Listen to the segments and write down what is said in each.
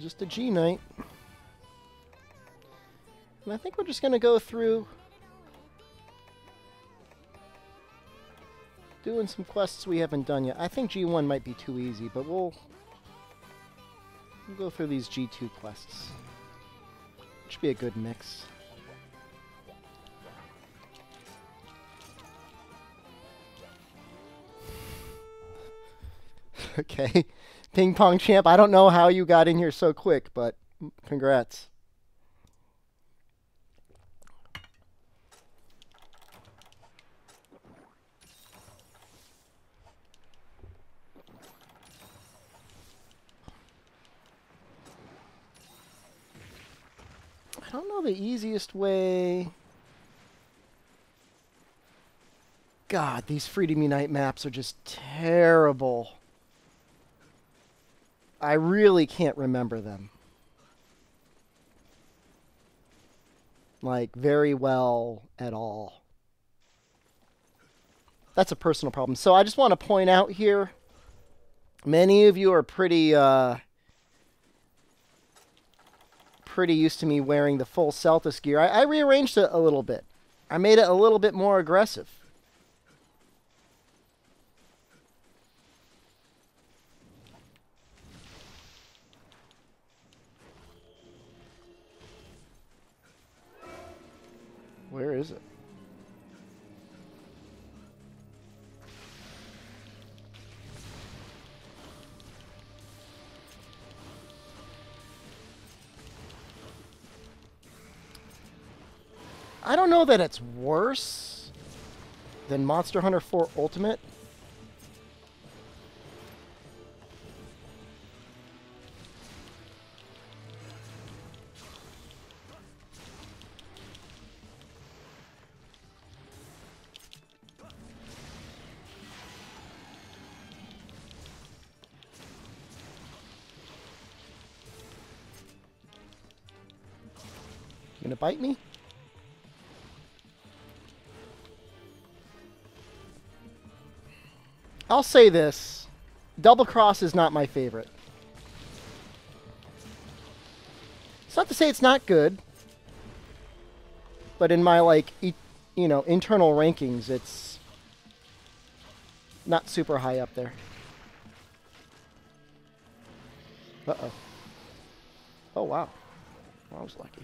Just a G Knight. And I think we're just going to go through doing some quests we haven't done yet. I think G1 might be too easy, but we'll go through these G2 quests. Should be a good mix. Okay. Ping Pong Champ, I don't know how you got in here so quick, but congrats. I don't know the easiest way. God, these Freedom Unite maps are just terrible. I really can't remember them. Like, very well at all. That's a personal problem. So I just want to point out here, many of you are pretty used to me wearing the full Celtis gear. I rearranged it a little bit. I made it a little bit more aggressive. Where is it? I don't know that it's worse than Monster Hunter 4 Ultimate. You gonna bite me? I'll say this. Double Cross is not my favorite. It's not to say it's not good. But in my, like, internal rankings, it's not super high up there. Uh-oh. Oh, wow. I was lucky.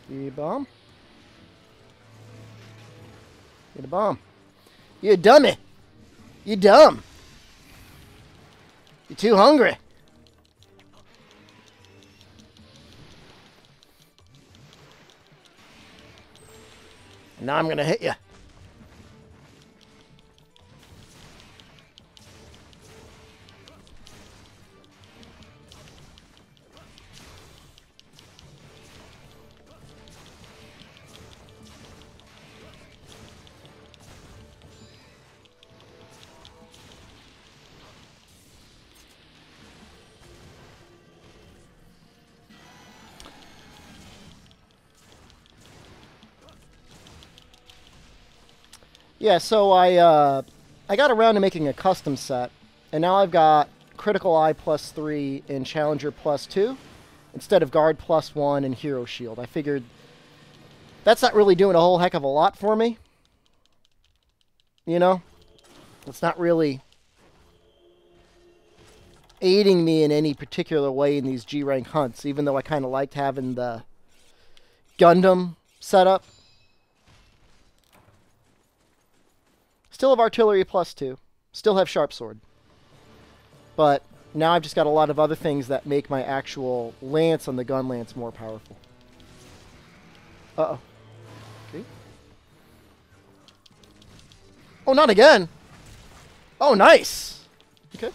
You bomb? Get a bomb. You a dummy. You dumb. You're too hungry. Now I'm gonna hit you. Yeah, so I got around to making a custom set, and now I've got Critical Eye +3 and Challenger +2 instead of Guard +1 and Hero Shield. I figured that's not really doing a whole heck of a lot for me. You know? It's not really aiding me in any particular way in these G-rank hunts, even though I kind of liked having the Gundam setup. Still have Artillery +2. Still have Sharp Sword. But now I've just got a lot of other things that make my actual lance on the gun lance more powerful. Uh-oh. Okay. Oh, not again! Oh, nice! Okay.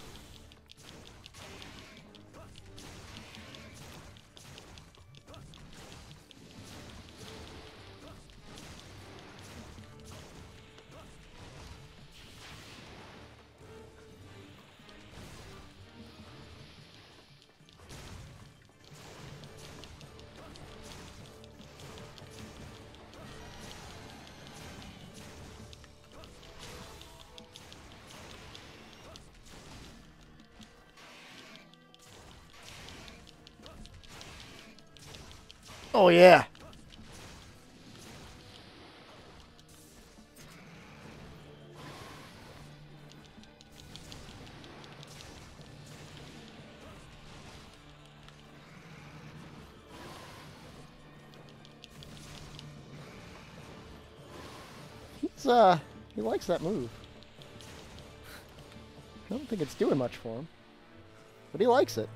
Oh, yeah. He likes that move. I don't think it's doing much for him, but he likes it.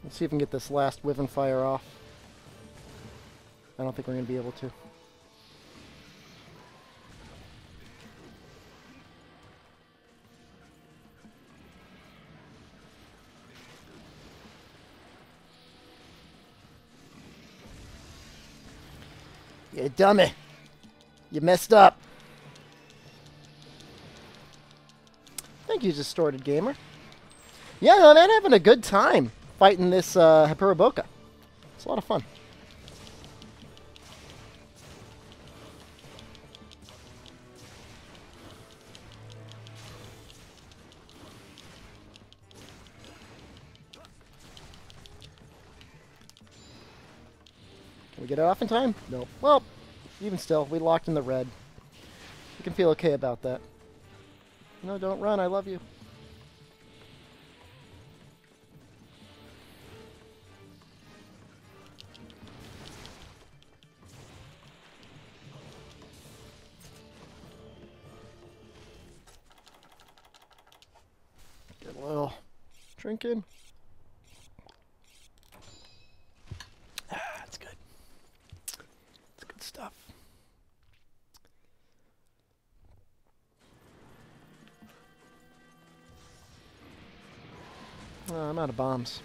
Let's see if we can get this last Wyvern Fire off. I don't think we're going to be able to. You dummy. You messed up. Thank you, Distorted Gamer. Yeah, no, I'm having a good time fighting this Hyperiboka. It's a lot of fun. Can we get it off in time? No. Well, even still, we locked in the red. You can feel okay about that. No, don't run. I love you. Get a little drinking. That's good. It's good stuff. I'm out of bombs.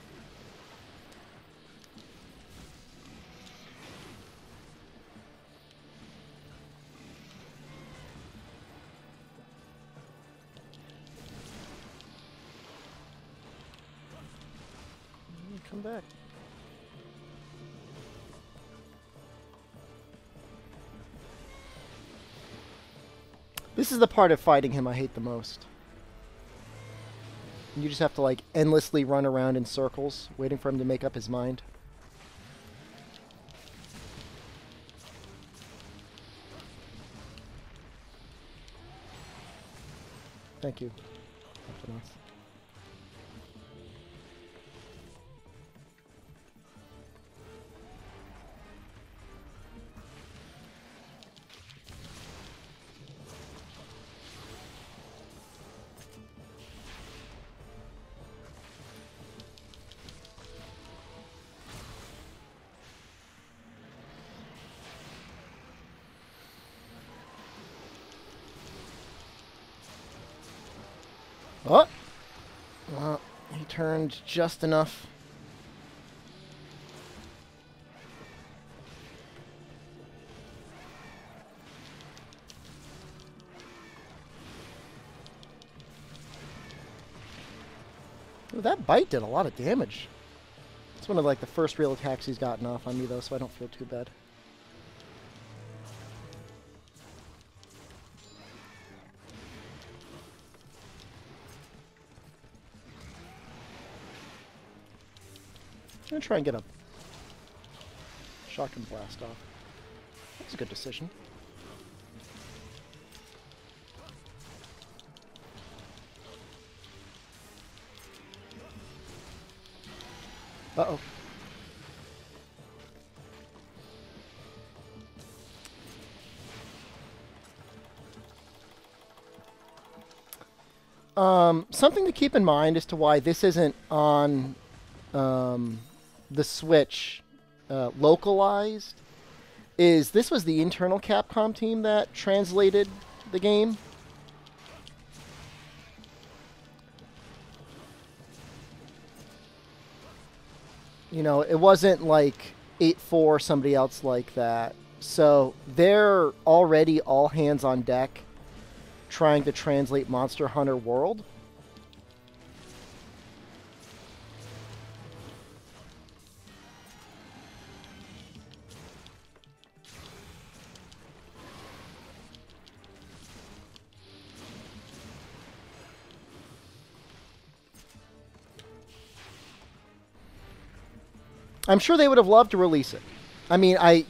Come back. This is the part of fighting him I hate the most. You just have to, like, endlessly run around in circles, waiting for him to make up his mind. Thank you. Captain Oz. Oh! Well, he turned just enough. Ooh, that bite did a lot of damage. It's one of, like, the first real attacks he's gotten off on me, though, so I don't feel too bad. I'm gonna try and get a shotgun blast off. That's a good decision. Uh-oh. Something to keep in mind as to why this isn't on the Switch localized is this was the internal Capcom team that translated the game. You know, it wasn't like 8-4 somebody else like that. So they're already all hands on deck trying to translate Monster Hunter World. I'm sure they would have loved to release it. I mean, I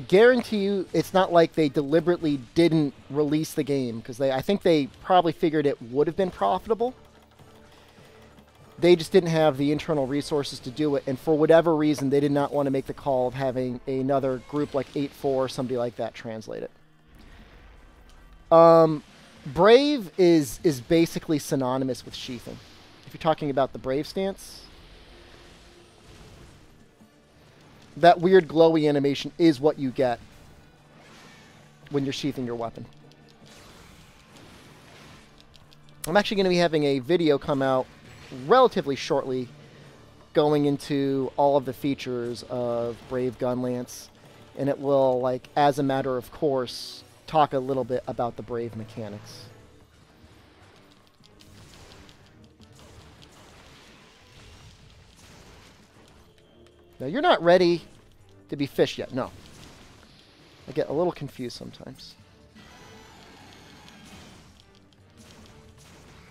guarantee you it's not like they deliberately didn't release the game, because I think they probably figured it would have been profitable. They just didn't have the internal resources to do it, and for whatever reason, they did not want to make the call of having another group like 8-4 or somebody like that translate it. Brave is basically synonymous with sheathing. If you're talking about the Brave stance, that weird glowy animation is what you get when you're sheathing your weapon. I'm actually going to be having a video come out relatively shortly going into all of the features of Brave Gunlance, and it will, like, as a matter of course, talk a little bit about the Brave mechanics. Now, you're not ready to be fished yet. No. I get a little confused sometimes.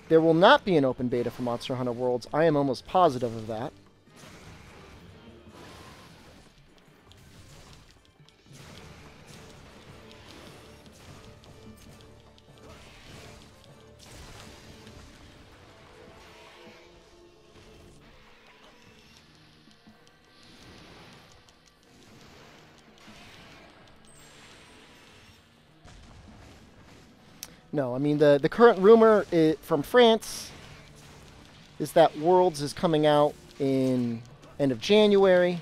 There will not be an open beta for Monster Hunter Worlds. I am almost positive of that. No, I mean, the current rumor from France is that Worlds is coming out in end of January.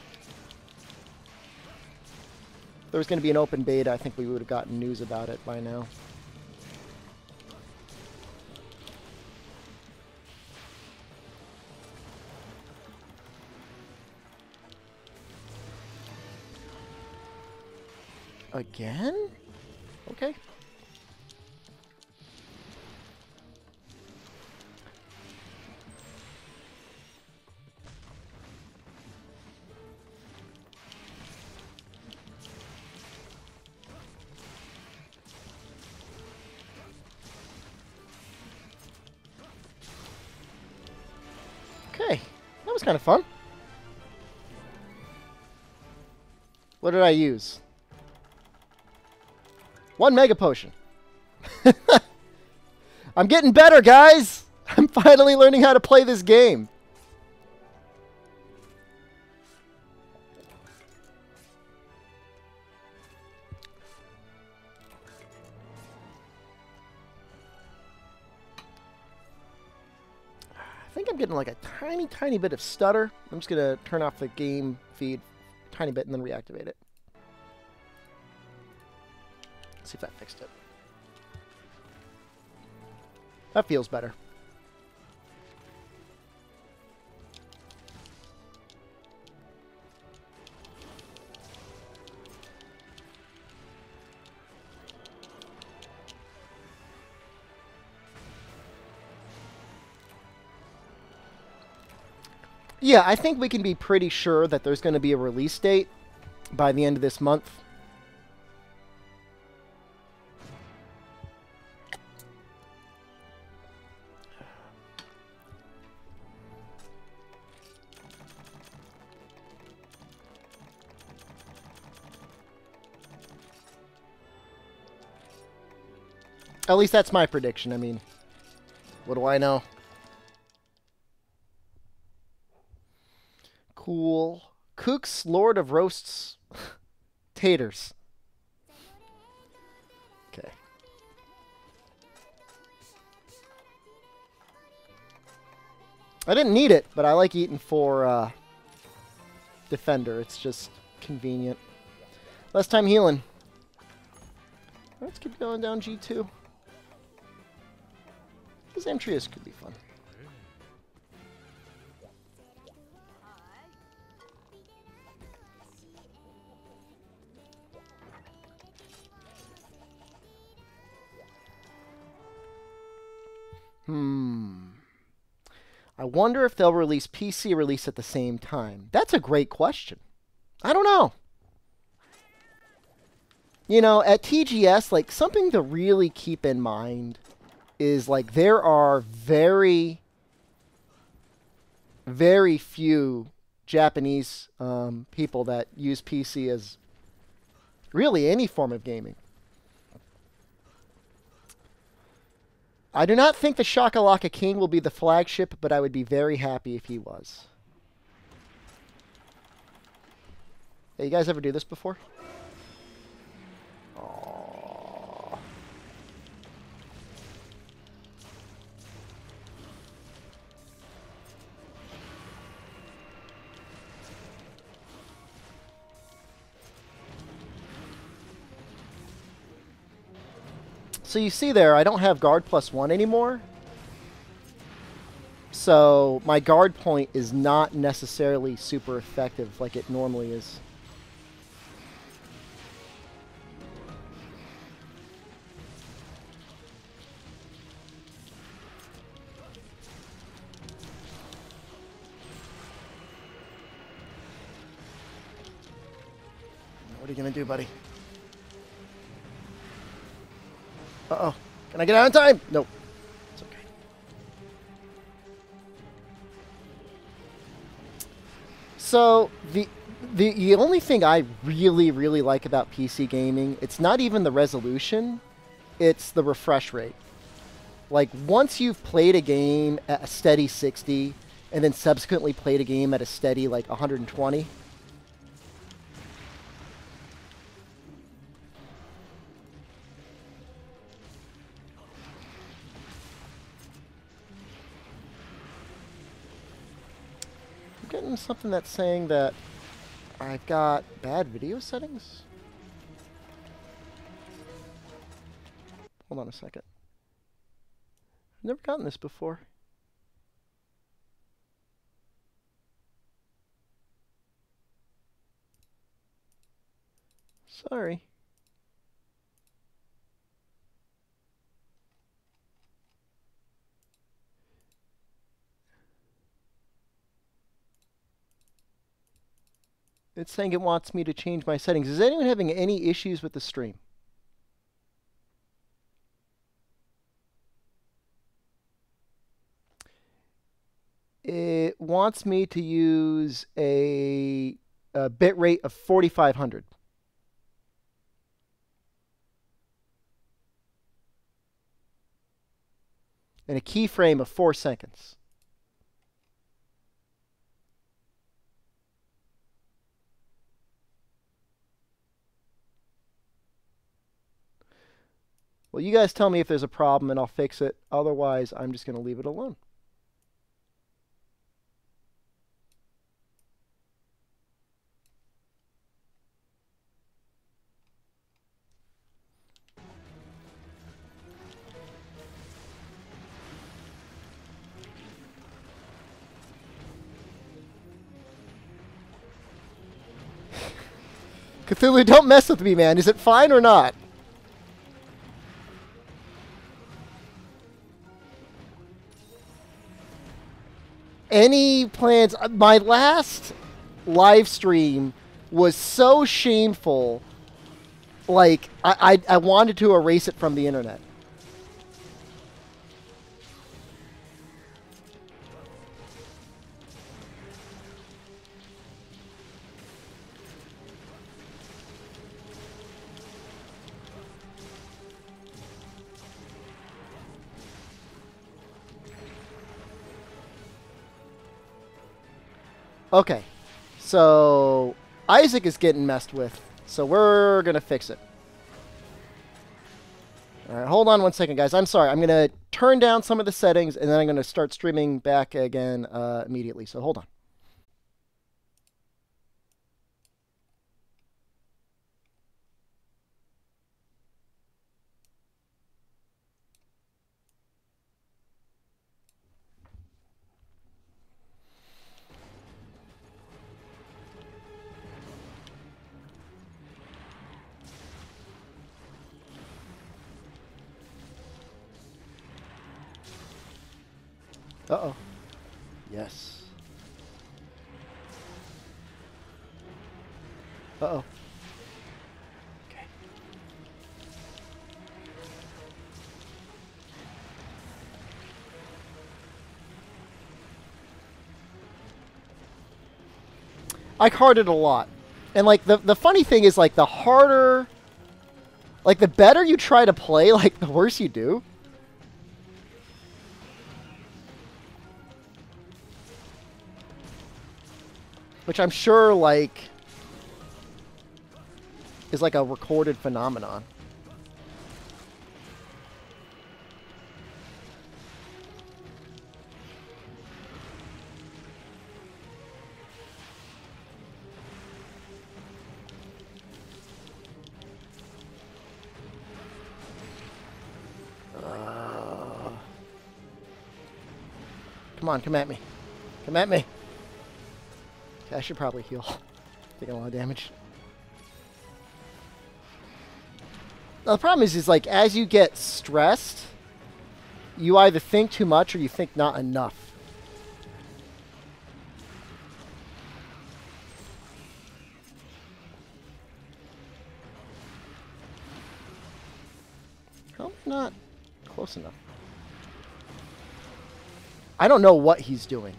If there was going to be an open beta, I think we would have gotten news about it by now. Again? Okay. Okay, that was kind of fun. What did I use? 1 mega potion. I'm getting better, guys! I'm finally learning how to play this game. I think I'm getting like a tiny bit of stutter. I'm just going to turn off the game feed a tiny bit and then reactivate it. See if that fixed it. That feels better. Yeah, I think we can be pretty sure that there's going to be a release date by the end of this month. At least that's my prediction. I mean, what do I know? Cool. Cook's Lord of Roasts taters. Okay. I didn't need it, but I like eating for Defender. It's just convenient. Less time healing. Let's keep going down G2. This Amtrius could be fun. I wonder if they'll release PC release at the same time. That's a great question. I don't know. You know, at TGS, like, something to really keep in mind is, like, there are very, very few Japanese people that use PC as really any form of gaming. I do not think the Shakalaka King will be the flagship, but I would be very happy if he was. Hey, you guys ever do this before? Aww. So you see there, I don't have guard +1 anymore. So my guard point is not necessarily super effective like it normally is. What are you going to do, buddy? Uh-oh. Can I get out in time? Nope. It's okay. So, the only thing I really, really like about PC gaming, it's not even the resolution, it's the refresh rate. Like, once you've played a game at a steady 60, and then subsequently played a game at a steady, like, 120... getting something that's saying that I've got bad video settings. Hold on a second. I've never gotten this before. Sorry. It's saying it wants me to change my settings. Is anyone having any issues with the stream? It wants me to use a bit rate of 4,500. And a keyframe of 4 seconds. Well, you guys tell me if there's a problem and I'll fix it. Otherwise, I'm just going to leave it alone. Cthulhu, don't mess with me, man. Is it fine or not? Any plans? My last live stream was so shameful. Like, I wanted to erase it from the internet. Okay, so Isaac is getting messed with, so we're going to fix it. All right, hold on one second, guys. I'm sorry. I'm going to turn down some of the settings, and then I'm going to start streaming back again immediately, so hold on. Uh-oh. Yes. Uh-oh. Okay. I carded a lot. And, like, the funny thing is, like, the harder... Like, the better you try to play, like, the worse you do. Which I'm sure, like, is like a recorded phenomenon. Come on, come at me. Come at me. Okay, I should probably heal. Taking a lot of damage. Now, the problem is like, as you get stressed, you either think too much or you think not enough. How am I not close enough? I don't know what he's doing.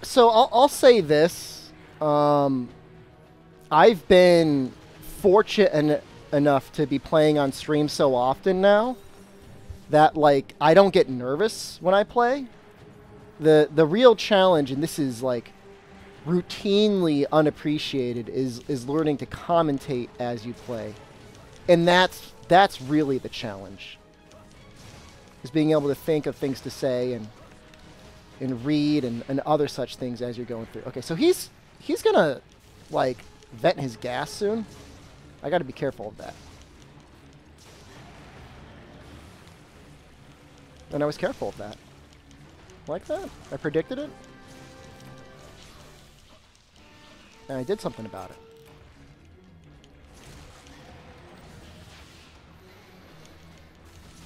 So I'll say this. I've been fortunate enough to be playing on stream so often now that, like, I don't get nervous when I play. The real challenge, and this is, like, routinely unappreciated, is learning to commentate as you play. And that's really the challenge. Is being able to think of things to say and read and other such things as you're going through. Okay, so he's gonna, like, vent his gas soon. I gotta be careful of that. And I was careful of that. Like that? I predicted it. And I did something about it.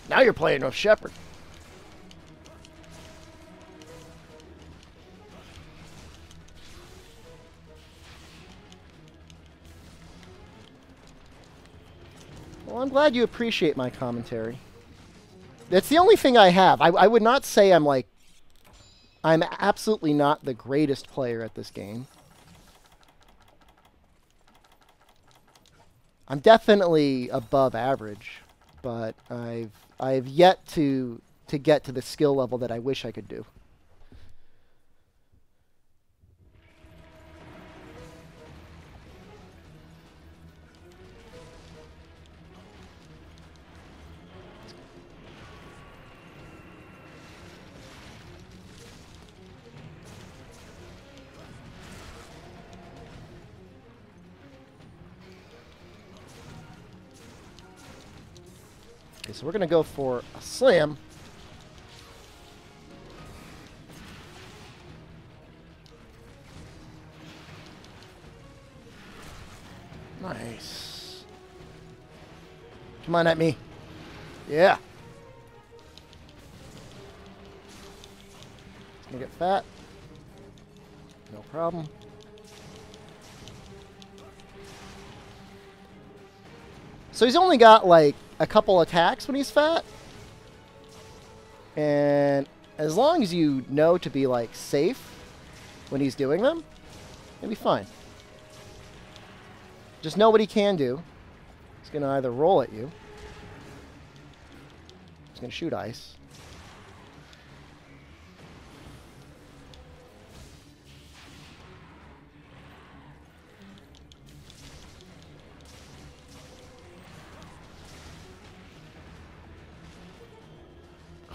Now you're playing with Shepherd. Well, I'm glad you appreciate my commentary. That's the only thing I have. I would not say I'm, like... I'm absolutely not the greatest player at this game. I'm definitely above average, but I've yet to get to the skill level that I wish I could do. Okay, so we're going to go for a slam. Nice. Come on at me. Yeah. It's going to get fat. No problem. So he's only got, like, a couple attacks when he's fat. And as long as you know to be, like, safe when he's doing them, it'll be fine. Just know what he can do. He's going to either roll at you. He's going to shoot ice.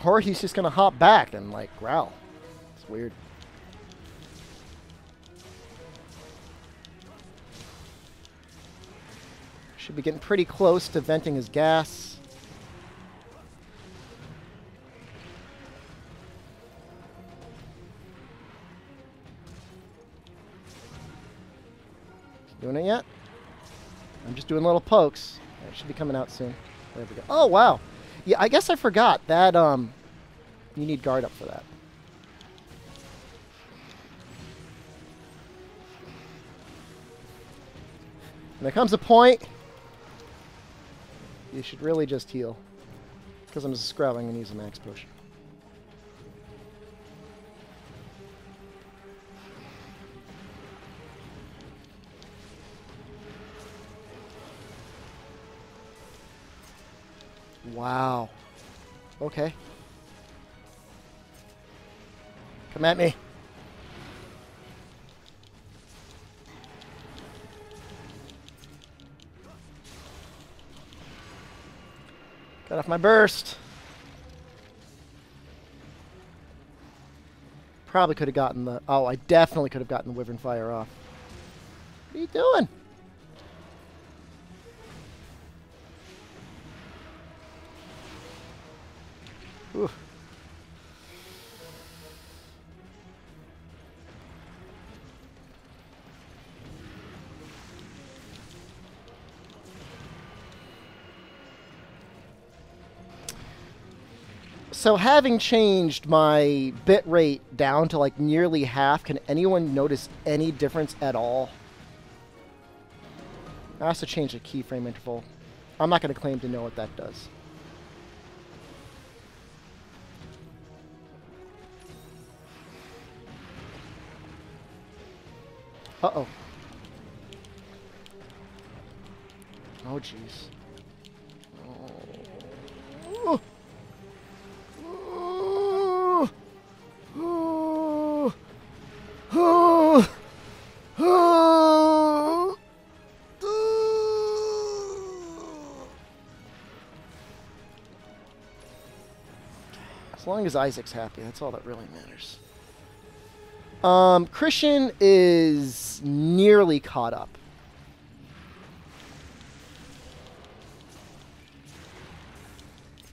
Or he's just going to hop back and, like, growl. It's weird. Should be getting pretty close to venting his gas. Doing it yet? I'm just doing little pokes. It should be coming out soon. There we go. Oh, wow. Yeah, I guess I forgot that you need guard up for that. And there comes a point you should really just heal. Because I'm just scrubbing and use a max push. Wow. Okay. Come at me. Got off my burst. Probably could have gotten the... Oh, I definitely could have gotten the Wyvern Fire off. What are you doing? Oof. So having changed my bit rate down to like nearly half, can anyone notice any difference at all? I also changed the keyframe interval. I'm not going to claim to know what that does. Uh-oh. Oh, jeez. Oh. As long as Isaac's happy, that's all that really matters. Christian is nearly caught up.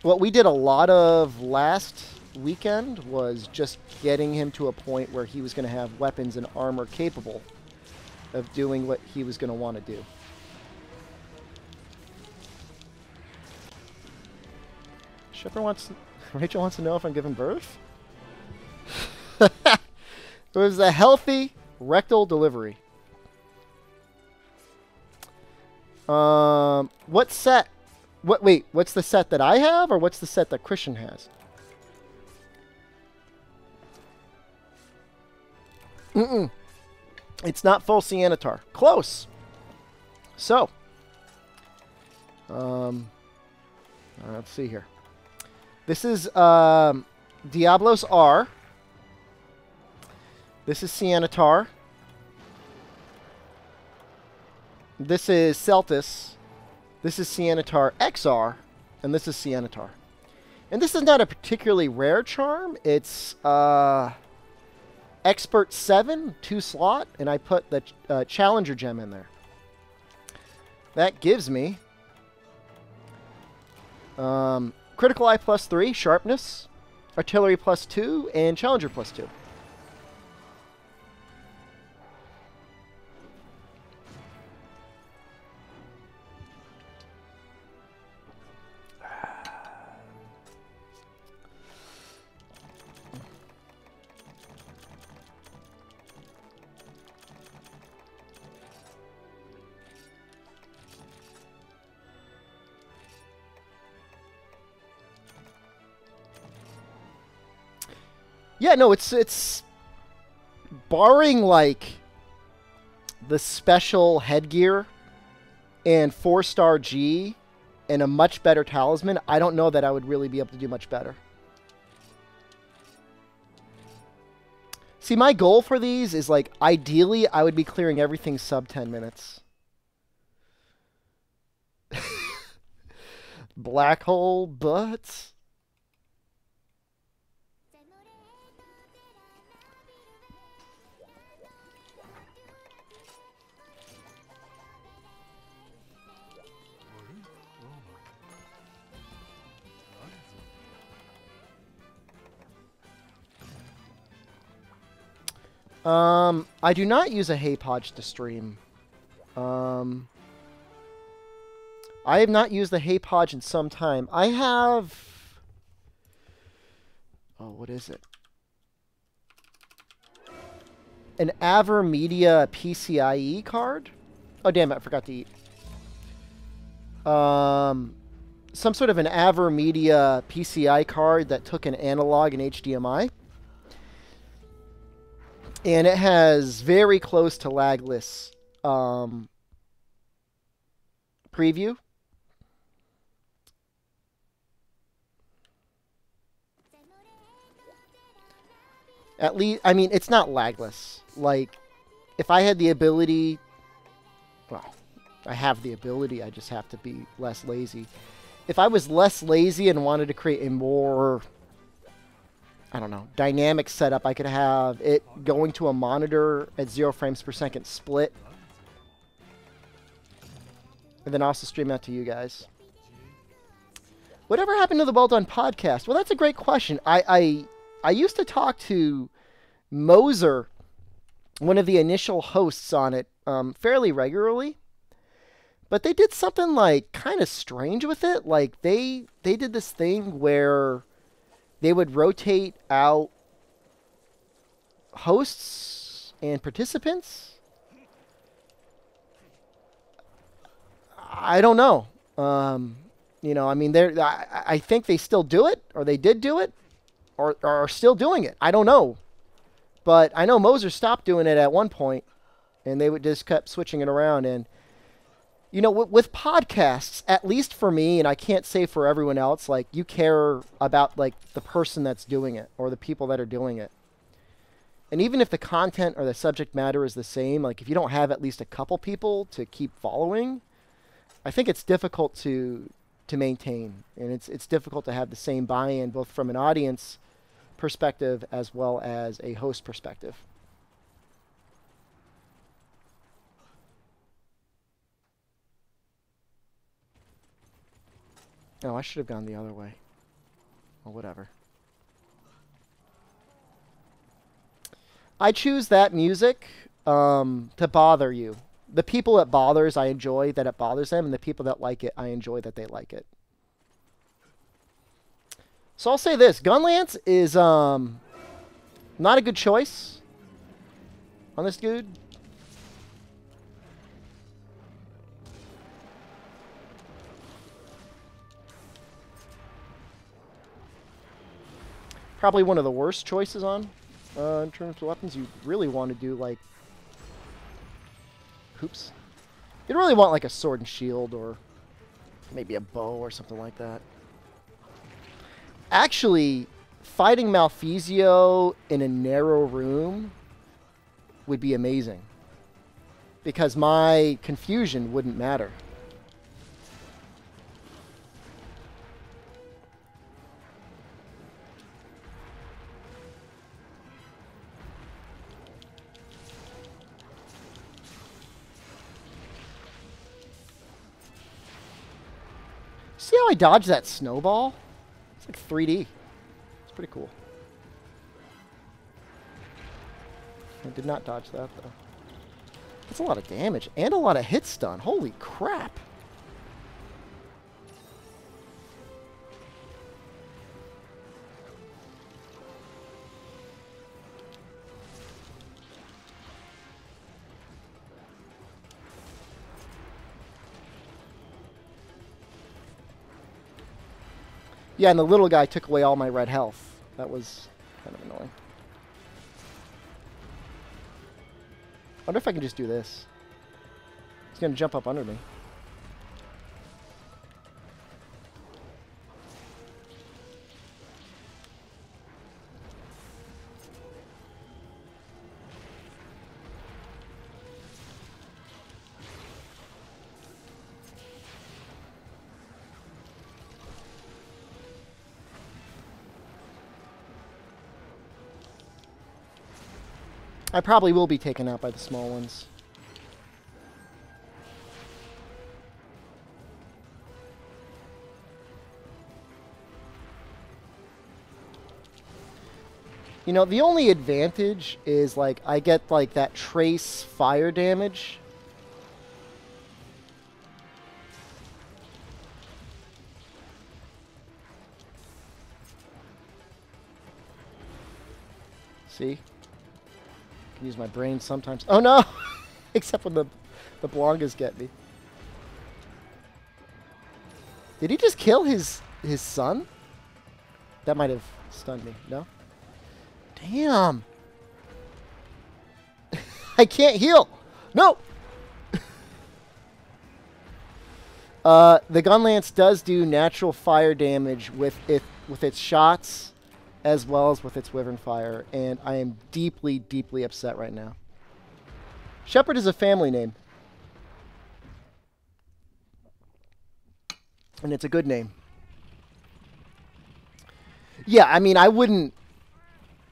What we did a lot of last weekend was just getting him to a point where he was going to have weapons and armor capable of doing what he was going to want to do. Rachel wants to know if I'm giving birth? It was a healthy rectal delivery. What set? Wait, what's the set that I have, or what's the set that Christian has? It's not full Cianatar. Close. So, let's see here. This is Diablos R. This is Cianatar. This is Celtis. This is Cianatar XR. And this is Cianatar. And this is not a particularly rare charm. It's Expert 7, 2 slot, and I put the Challenger gem in there. That gives me Critical Eye +3, Sharpness, Artillery +2, and Challenger +2. Yeah, no, it's barring like the special headgear and 4-star G and a much better talisman, I don't know that I would really be able to do much better. See, my goal for these is like ideally I would be clearing everything sub 10 minutes. Black hole butts. I do not use a Hey Podge to stream. I have not used the Hey Podge in some time. I have... Oh, what is it? An Avermedia PCIe card? Oh, damn it, I forgot to eat. Some sort of an Avermedia PCI card that took an analog and HDMI. And it has very close to lagless preview. At least, I mean, it's not lagless. Like, if I had the ability, well, I have the ability, I just have to be less lazy. If I was less lazy and wanted to create a more, I don't know, dynamic setup, I could have it going to a monitor at 0 frames per second split. And then also stream out to you guys. Whatever happened to the Well Done podcast? Well, that's a great question. I used to talk to Moser, one of the initial hosts on it, fairly regularly. But they did something like kind of strange with it. Like they did this thing where they would rotate out hosts and participants. I don't know. You know, I mean, I think they still do it, or they did do it, or are still doing it. I don't know. But I know Moser stopped doing it at one point, and they would just kept switching it around. And, you know, with podcasts, at least for me, and I can't say for everyone else, like, you care about, like, the person that's doing it, or the people that are doing it. And even if the content or the subject matter is the same, like, if you don't have at least a couple people to keep following, I think it's difficult to maintain. And it's difficult to have the same buy-in, both from an audience perspective as well as a host perspective. Oh, I should have gone the other way. Well, whatever. I choose that music to bother you. The people it bothers, I enjoy that it bothers them, and the people that like it, I enjoy that they like it. So I'll say this. Gunlance is not a good choice on this dude. Probably one of the worst choices on in terms of weapons. You really want to do like... Oops. You'd really want like a sword and shield, or maybe a bow or something like that. Actually, fighting Malfizio in a narrow room would be amazing, because my confusion wouldn't matter. See how I dodged that snowball? It's like 3D. It's pretty cool. I did not dodge that, though. That's a lot of damage and a lot of hit stun. Holy crap. Yeah, and the little guy took away all my red health. That was kind of annoying. I wonder if I can just do this. He's going to jump up under me. I probably will be taken out by the small ones. You know, the only advantage is, like, I get, like, that trace fire damage. See? I can use my brain sometimes. Oh, no! Except when the Blangas get me. Did he just kill his son? That might have stunned me. No? Damn. I can't heal. No. The gunlance does do natural fire damage with its shots, as well as with its wyvern fire, and I am deeply, deeply upset right now. Shepherd is a family name, and it's a good name. Yeah, I mean, I wouldn't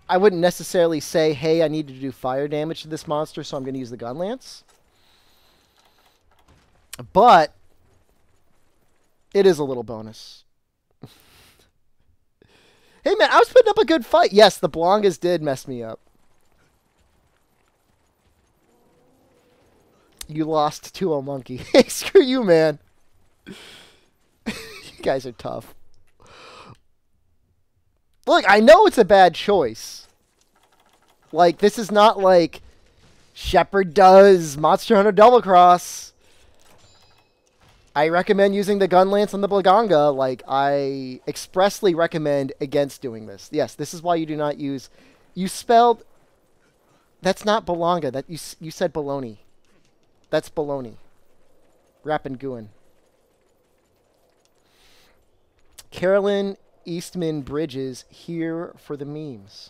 necessarily say, hey, I need to do fire damage to this monster, so I'm going to use the gunlance. But it is a little bonus. Hey, man, I was putting up a good fight. Yes, the Blangas did mess me up. You lost to a monkey. Hey, screw you, man. You guys are tough. Look, I know it's a bad choice. Like, this is not like Shepherd does Monster Hunter Double Cross. I recommend using the gunlance on the Blaganga. Like, I expressly recommend against doing this. Yes, this is why you do not use... You spelled... That's not Belonga. That you said baloney. That's baloney. Rappin' gooin'. Carolyn Eastman Bridges here for the memes.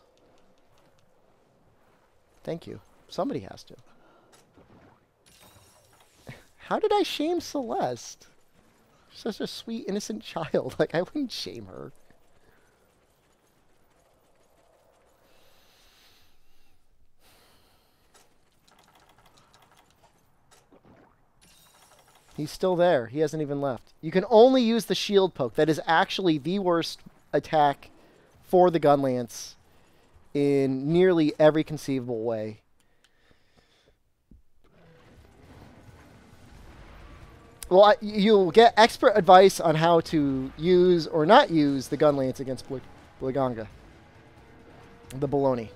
Thank you. Somebody has to. How did I shame Celeste? She's such a sweet, innocent child. Like, I wouldn't shame her. He's still there. He hasn't even left. You can only use the shield poke. That is actually the worst attack for the gunlance in nearly every conceivable way. Well, you'll get expert advice on how to use or not use the gunlance against Blaganga. The baloney.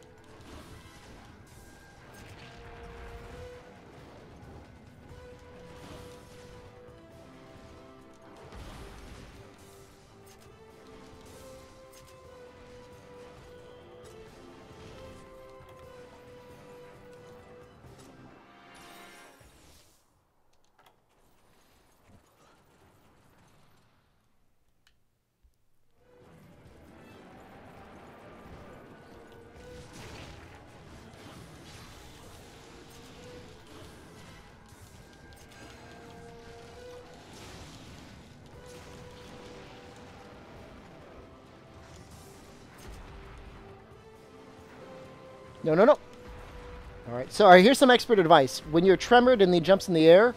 No, no, no. All right. So, all right, here's some expert advice. When you're tremored and he jumps in the air,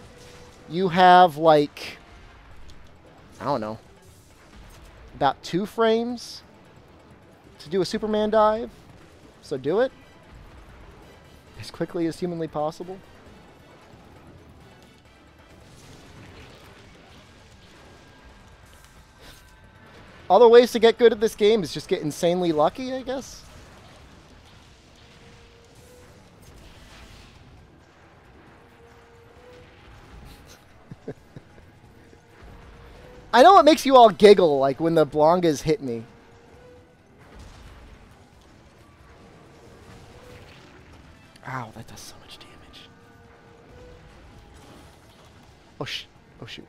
you have, like, I don't know, about 2 frames to do a Superman dive. So do it as quickly as humanly possible. Other ways to get good at this game is just get insanely lucky, I guess. I know it makes you all giggle, like, when the Blangas hit me. Ow, that does so much damage. Oh, oh, shoot.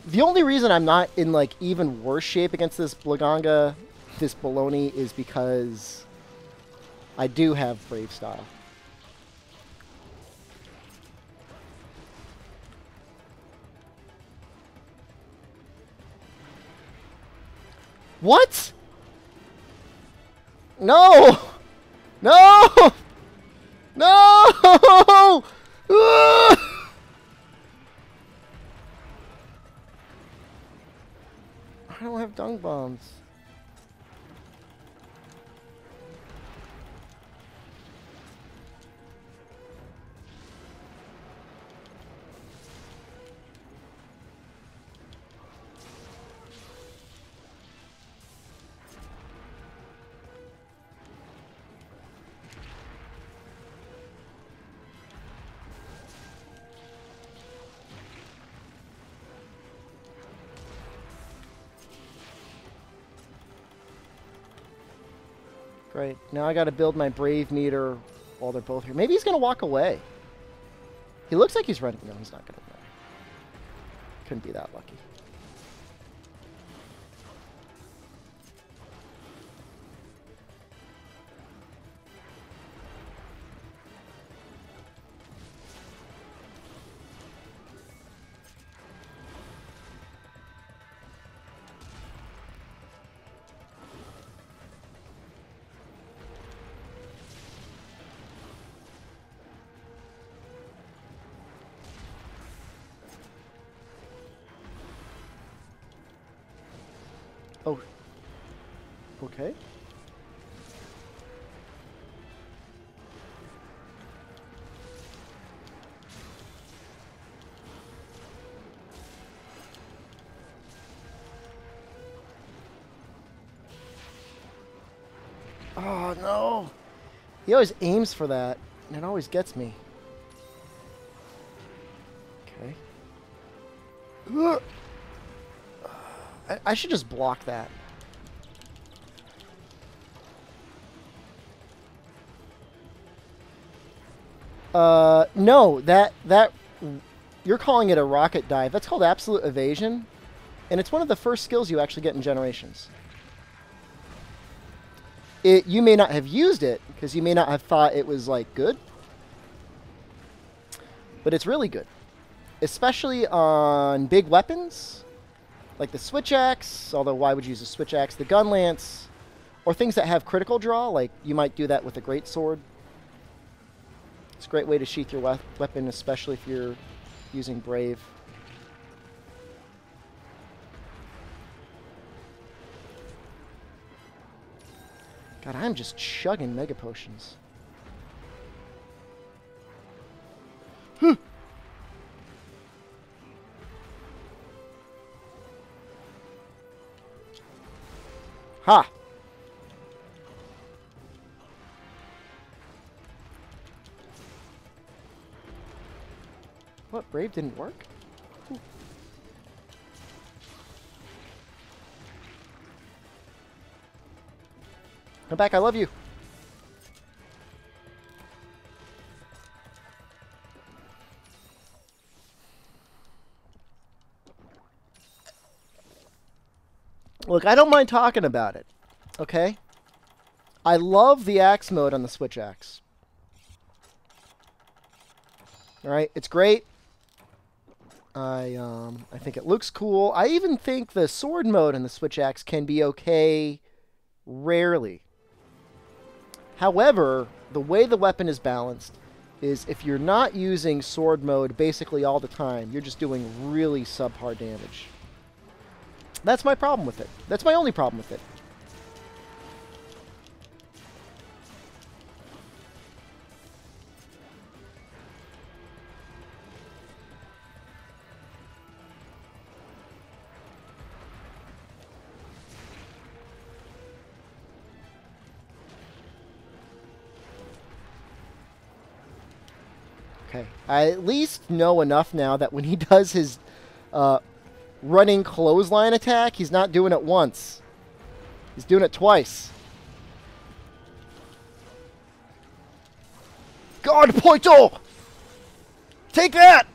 The only reason I'm not in, like, even worse shape against this Blaganga, this baloney, is because I do have Brave Style. What? No! No! No! I don't have dung bombs. Great. Now I got to build my brave meter while they're both here. Maybe he's going to walk away. He looks like he's running. No, he's not going to run. Couldn't be that lucky. Oh. Okay. Oh, no. He always aims for that, and it always gets me. Okay. I should just block that. No, that you're calling it a rocket dive. That's called absolute evasion, and it's one of the first skills you actually get in Generations. You may not have used it because you may not have thought it was like good, but it's really good, especially on big weapons. Like the switch axe, although why would you use a switch axe? The gun lance, or things that have critical draw, like you might do that with a great sword. It's a great way to sheath your weapon, especially if you're using brave. God, I'm just chugging mega potions. Ha! What? Brave didn't work? Ooh. Come back, I love you. Look, I don't mind talking about it, okay? I love the axe mode on the switch axe. All right, it's great. I think it looks cool. I even think the sword mode on the switch axe can be okay rarely. However, the way the weapon is balanced is if you're not using sword mode basically all the time, you're just doing really subpar damage. That's my problem with it. That's my only problem with it. Okay, I at least know enough now that when he does his running clothesline attack, he's not doing it once. He's doing it twice. Guard Poito! Take that!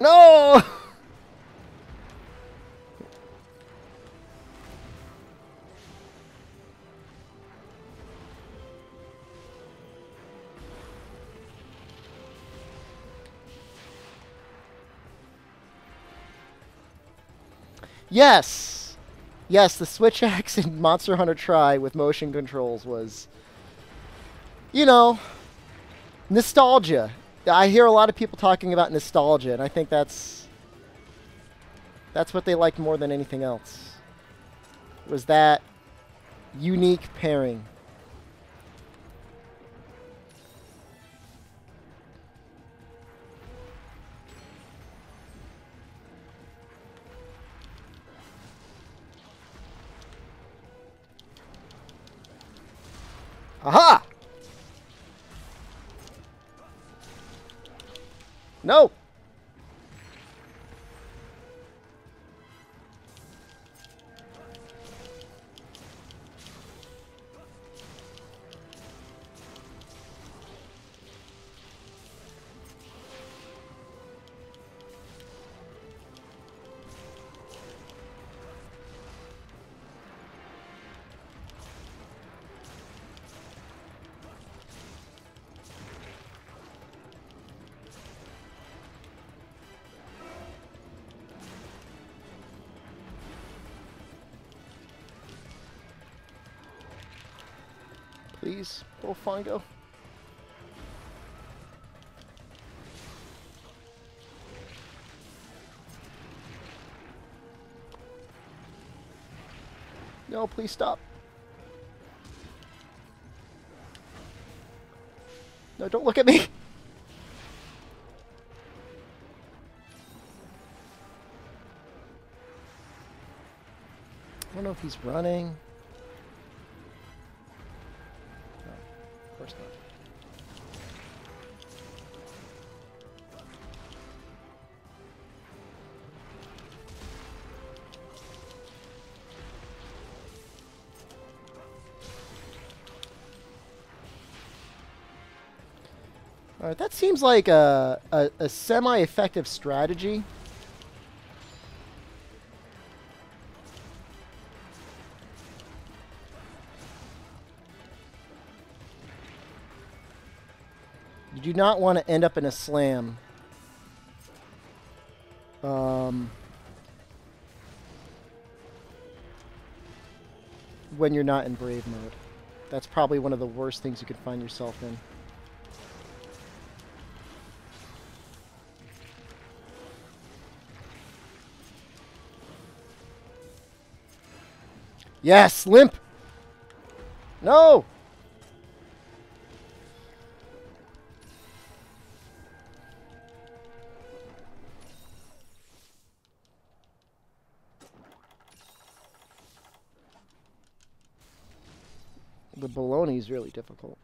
No! Yes! Yes, the switch axe in Monster Hunter Tri with motion controls was, you know, nostalgia. I hear a lot of people talking about nostalgia, and I think that's That's what they liked more than anything else. Was that unique pairing. Aha! No! Please, little Fungo. No, please stop. No, don't look at me. I don't know if he's running. No, of course not. Alright, that seems like a semi-effective strategy. You do not want to end up in a slam. When you're not in brave mode. That's probably one of the worst things you could find yourself in. Yes, limp. No. The baloney is really difficult.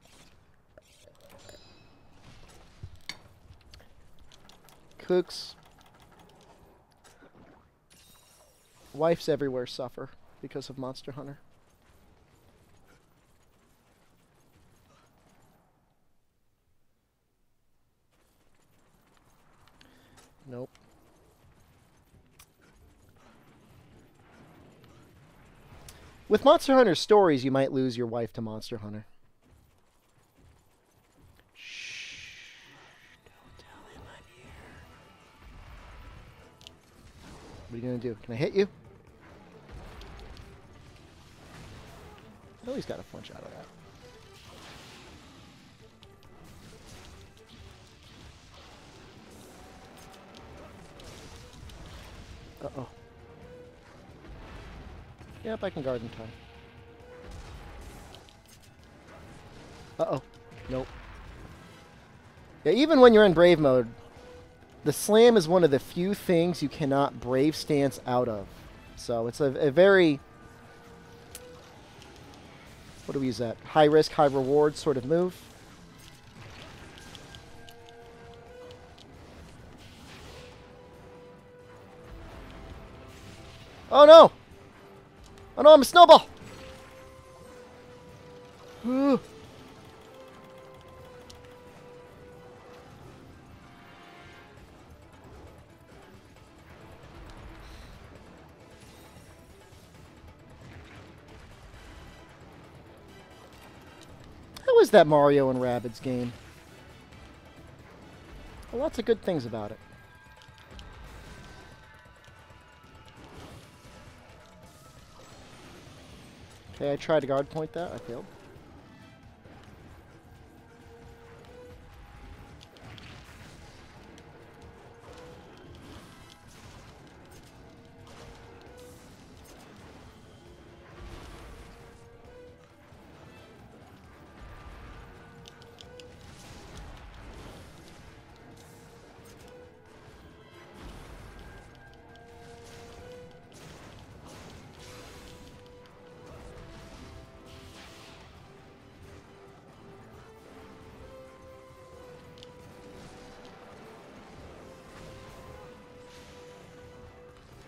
Cooks. Wifes everywhere suffer because of Monster Hunter. Nope. With Monster Hunter stories, you might lose your wife to Monster Hunter. Shh. Don't tell him I'm here. What are you going to do? Can I hit you? Oh, he's got a punch out of that. Uh-oh. Yep, I can guard in time. Uh-oh. Nope. Yeah, even when you're in brave mode, the slam is one of the few things you cannot brave stance out of. So it's a very... What do we use that? High risk, high reward sort of move. Oh no! Oh no, I'm a snowball! How is that Mario and Rabbids game? Well, lots of good things about it. Okay, I tried to guard point that. I failed.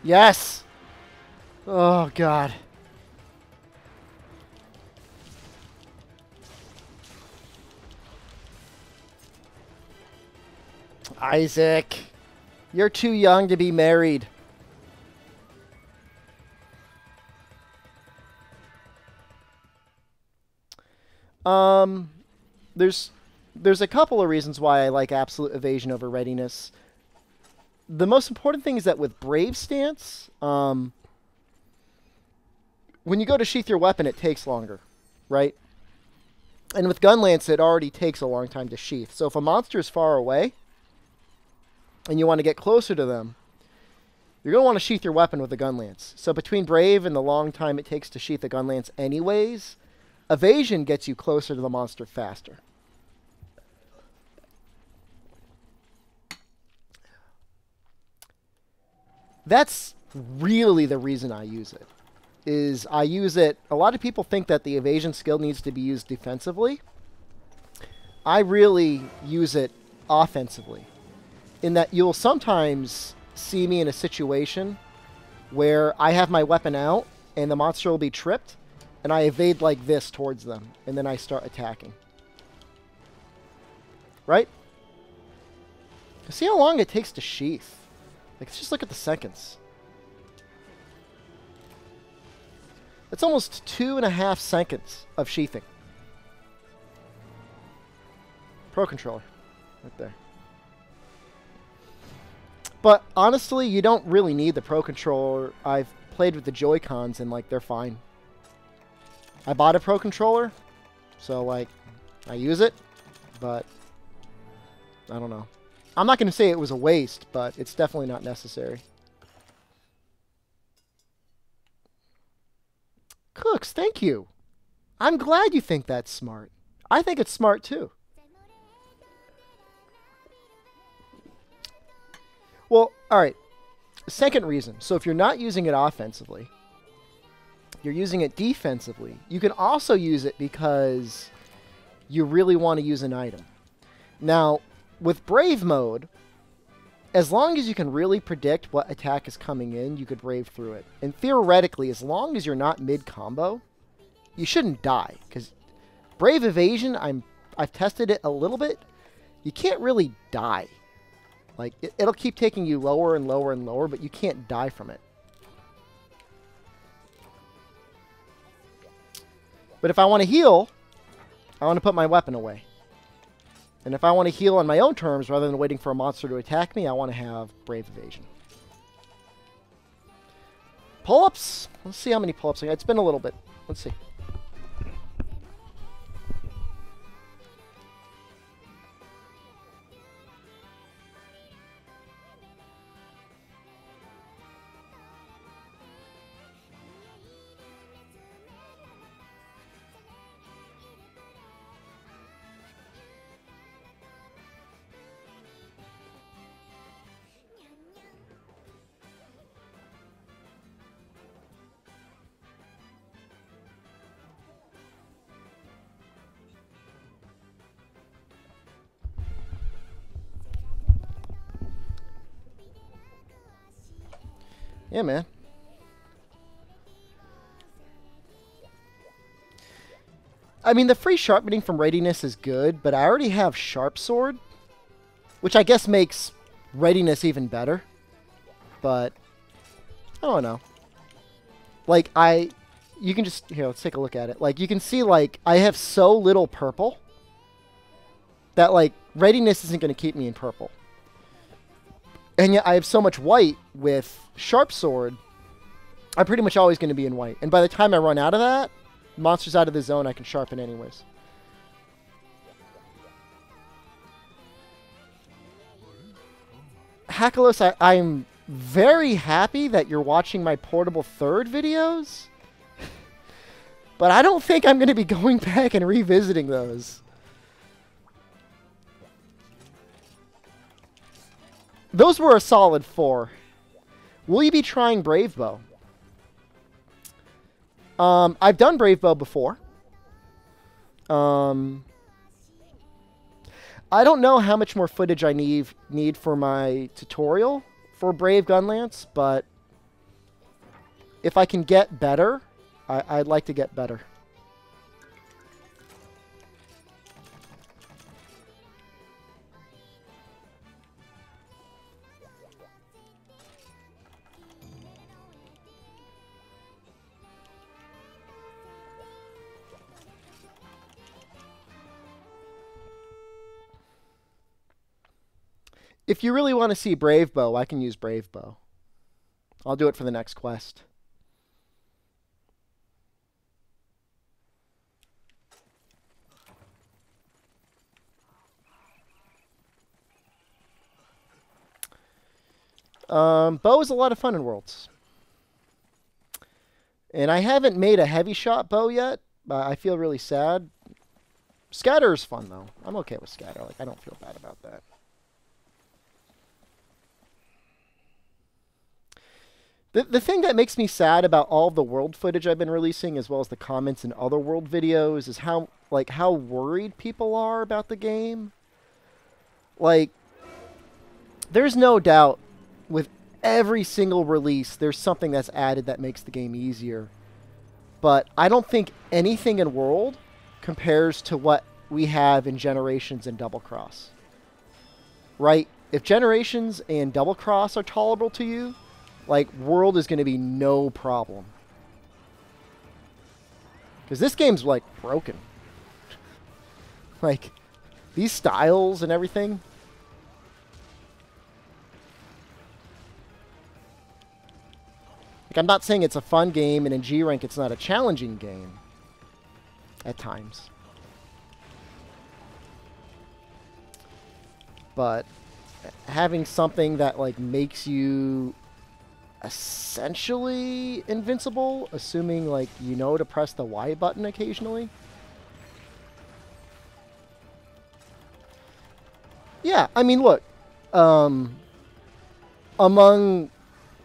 Yes! Oh, God. Isaac, you're too young to be married. There's a couple of reasons why I like absolute evasion over readiness. The most important thing is that with Brave stance, when you go to sheath your weapon, it takes longer, right? And with Gunlance, it already takes a long time to sheath. So if a monster is far away, and you want to get closer to them, you're going to want to sheath your weapon with a Gunlance. So between Brave and the long time it takes to sheath a Gunlance anyways, evasion gets you closer to the monster faster. That's really the reason I use it. A lot of people think that the evasion skill needs to be used defensively. I really use it offensively, in that you'll sometimes see me in a situation where I have my weapon out and the monster will be tripped, and I evade like this towards them, and then I start attacking. Right? See how long it takes to sheath. Like, let's just look at the seconds. It's almost 2.5 seconds of sheathing. Pro controller. Right there. But honestly, you don't really need the Pro controller. I've played with the Joy-Cons and like they're fine. I bought a Pro controller, so like I use it, but I don't know. I'm not going to say it was a waste, but it's definitely not necessary. Cooks, thank you. I'm glad you think that's smart. I think it's smart too. Well, alright. Second reason. So if you're not using it offensively, you're using it defensively, you can also use it because you really want to use an item. Now, with Brave mode, as long as you can really predict what attack is coming in, you could Brave through it. And theoretically, as long as you're not mid-combo, you shouldn't die. Because Brave Evasion, I've tested it a little bit, you can't really die. Like, it'll keep taking you lower and lower and lower, but you can't die from it. But if I want to heal, I want to put my weapon away. And if I want to heal on my own terms, rather than waiting for a monster to attack me, I want to have Brave Evasion. Pull-ups? Let's see how many pull-ups I got. It's been a little bit. Let's see. Yeah, man. I mean, the free sharpening from readiness is good, but I already have Sharp Sword, which I guess makes readiness even better. But I don't know. Like, you can just, here, let's take a look at it. Like, you can see, like, I have so little purple that, like, readiness isn't going to keep me in purple. And yet I have so much white with Sharp Sword, I'm pretty much always going to be in white. And by the time I run out of that, monster's out of the zone, I can sharpen anyways. Hakalos, I'm very happy that you're watching my Portable Third videos. But I don't think I'm going to be going back and revisiting those. Those were a solid 4. Will you be trying Brave Bow? I've done Brave Bow before. I don't know how much more footage I need for my tutorial for Brave Gunlance, but if I can get better, I'd like to get better. If you really want to see Brave Bow, I can use Brave Bow. I'll do it for the next quest. Bow is a lot of fun in Worlds. And I haven't made a heavy shot bow yet, but I feel really sad. Scatter is fun, though. I'm okay with scatter. Like, I don't feel bad about that. The thing that makes me sad about all the world footage I've been releasing, as well as the comments in other world videos, is how worried people are about the game. Like, there's no doubt with every single release, there's something that's added that makes the game easier. But I don't think anything in World compares to what we have in Generations and Double Cross. Right? If Generations and Double Cross are tolerable to you, like, World is going to be no problem. Because this game's, like, broken. Like, these styles and everything. Like, I'm not saying it's a fun game, and in G rank it's not a challenging game. At times. But having something that, like, makes you essentially invincible, assuming, like, you know to press the Y button occasionally. Yeah, I mean, look, among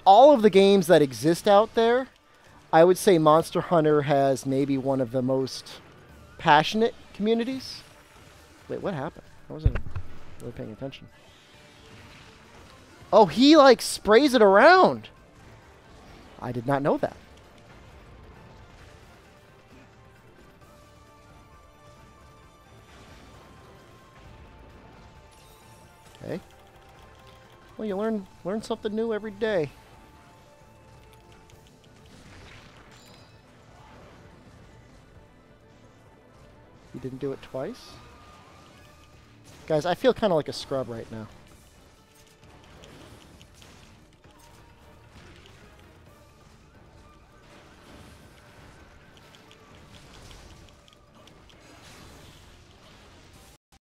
all of the games that exist out there, I would say Monster Hunter has maybe one of the most passionate communities. Wait, what happened? I wasn't really paying attention. Oh, he, like, sprays it around. I did not know that. Okay. Well, you learn something new every day. You didn't do it twice? Guys, I feel kind of like a scrub right now.